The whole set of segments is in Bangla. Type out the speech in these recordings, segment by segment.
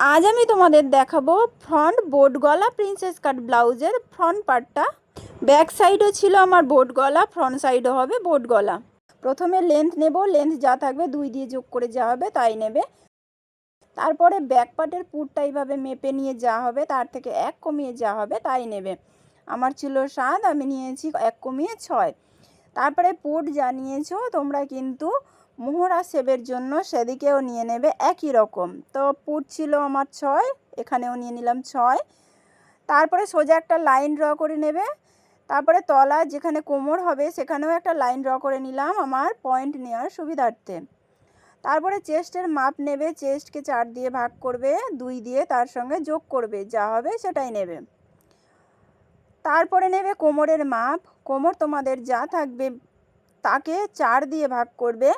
আজ আমি তোমাদের দেখাবো ফ্রন্ট বোট গলা প্রিন্সেস কাট ব্লাউজের ফ্রন্ট পার্টটা। ব্যাক সাইডও ছিল আমার বোট গলা, ফ্রন্ট সাইডও হবে বোট গলা। প্রথমে লেন্থ নেব, লেন্থ যা থাকবে 2 দিয়ে যোগ করে যা হবে তাই নেবে। তারপরে ব্যাক পার্টের পুরটা এইভাবে মেপে নিয়ে যা হবে তার থেকে 1 কমিয়ে যা হবে তাই নেবে। আমার ছিল 7, আমি নিয়েছি 1 কমিয়ে 6। তারপরে পুট যা নিয়েছো তোমরা কিন্তু মোহরা শেপের জন্য সেদিকেও নিয়ে নেবে একই রকম। তো পুট ছিল আমার 6, এখানেও নিয়ে নিলাম 6। তারপরে সোজা একটা লাইন ড্র করে নেবে। তারপরে তলা যেখানে কোমর হবে সেখানেও একটা লাইন ড্র করে নিলাম আমার পয়েন্ট নেওয়ার সুবিধার্থে। তারপরে চেস্টের মাপ নেবে, চেস্টকে 4 দিয়ে ভাগ করবে, 2 দিয়ে তার সঙ্গে যোগ করবে, যা হবে সেটাই নেবে। তারপরে নেবে কোমরের মাপ, কোমর তোমাদের যা থাকবে তাকে 4 দিয়ে ভাগ করবে,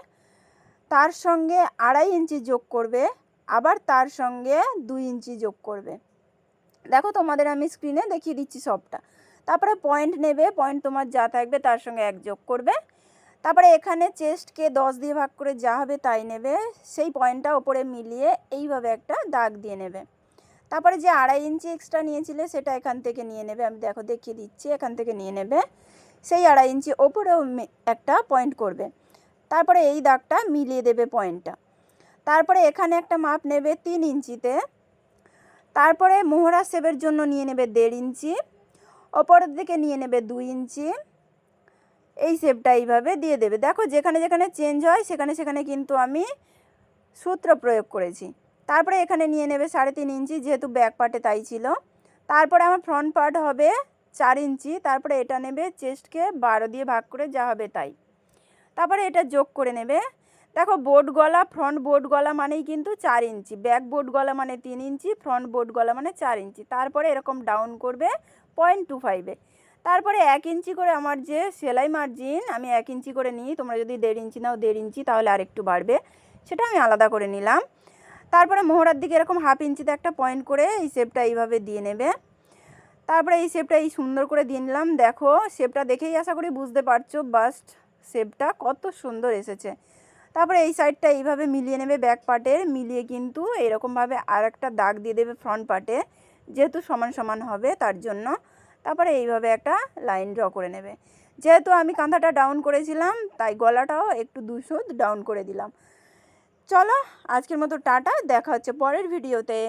তার সঙ্গে 2.5 ইঞ্চি যোগ করবে, আবার তার সঙ্গে 2 ইঞ্চি যোগ করবে। দেখো তোমাদের আমি স্ক্রিনে দেখিয়ে দিচ্ছি সবটা। তারপরে পয়েন্ট নেবে, পয়েন্ট তোমার যা থাকবে তার সঙ্গে 1 যোগ করবে। তারপরে এখানে চেস্টকে 10 দিয়ে ভাগ করে যা হবে তাই নেবে, সেই পয়েন্টটা ওপরে মিলিয়ে এইভাবে একটা দাগ দিয়ে নেবে। তারপরে যে 2.5 ইঞ্চি এক্সট্রা নিয়েছিলে সেটা এখান থেকে নিয়ে নেবে, আমি দেখো দেখিয়ে দিচ্ছি, এখান থেকে নিয়ে নেবে, সেই 2.5 ইঞ্চি ওপরেও একটা পয়েন্ট করবে। তারপরে এই দাগটা মিলিয়ে দেবে পয়েন্টটা। তারপরে এখানে একটা মাপ নেবে 3 ইঞ্চিতে। তারপরে মোহরা শেপের জন্য নিয়ে নেবে 1.5 ইঞ্চি, ওপরের দিকে নিয়ে নেবে 2 ইঞ্চি। এই শেপটা এইভাবে দিয়ে দেবে। দেখো যেখানে যেখানে চেঞ্জ হয় সেখানে সেখানে কিন্তু আমি সূত্র প্রয়োগ করেছি। তারপরে এখানে নিয়ে নেবে 3.5 ইঞ্চি, যেহেতু ব্যাক পার্টে তাই ছিল। তারপরে আমার ফ্রন্ট পার্ট হবে 4 ইঞ্চি। তারপরে এটা নেবে, চেস্টকে 12 দিয়ে ভাগ করে যা হবে তাই। তারপরে এটা যোগ করে নেবে। দেখো বোট গলা, ফ্রন্ট বোট গলা মানেই কিন্তু 4 ইঞ্চি, ব্যাক বোট গলা মানে 3 ইঞ্চি, ফ্রন্ট বোট গলা মানে 4 ইঞ্চি। তারপরে এরকম ডাউন করবে 0.25-এ। তারপরে 1 ইঞ্চি করে আমার যে সেলাই মার্জিন আমি 1 ইঞ্চি করে নিই, তোমরা যদি 1.5 ইঞ্চি নাও 1.5 ইঞ্চি তাহলে আরেকটু বাড়বে, সেটা আমি আলাদা করে নিলাম। তারপরে মোহরার দিকে এরকম 1/2 ইঞ্চিতে একটা পয়েন্ট করে এই শেপটা এইভাবে দিয়ে নেবে। তারপরে এই শেপটা এই সুন্দর করে দিয়ে নিলাম। দেখো শেপটা দেখেই আশা করি বুঝতে পারছো বাস্ট শেপটা কত সুন্দর এসেছে। তারপরে এই সাইডটা এইভাবে মিলিয়ে নেবে, ব্যাক পার্টের মিলিয়ে কিন্তু এরকমভাবে আর একটা দাগ দিয়ে দেবে ফ্রন্ট পার্টে, যেহেতু সমান সমান হবে তার জন্য। তারপরে এইভাবে একটা লাইন ড্র করে নেবে। যেহেতু আমি কাঁথাটা ডাউন করেছিলাম তাই গলাটাও একটু 2 সুত ডাউন করে দিলাম। চলো আজকের মতো টাটা, দেখা হচ্ছে পরের ভিডিওতে।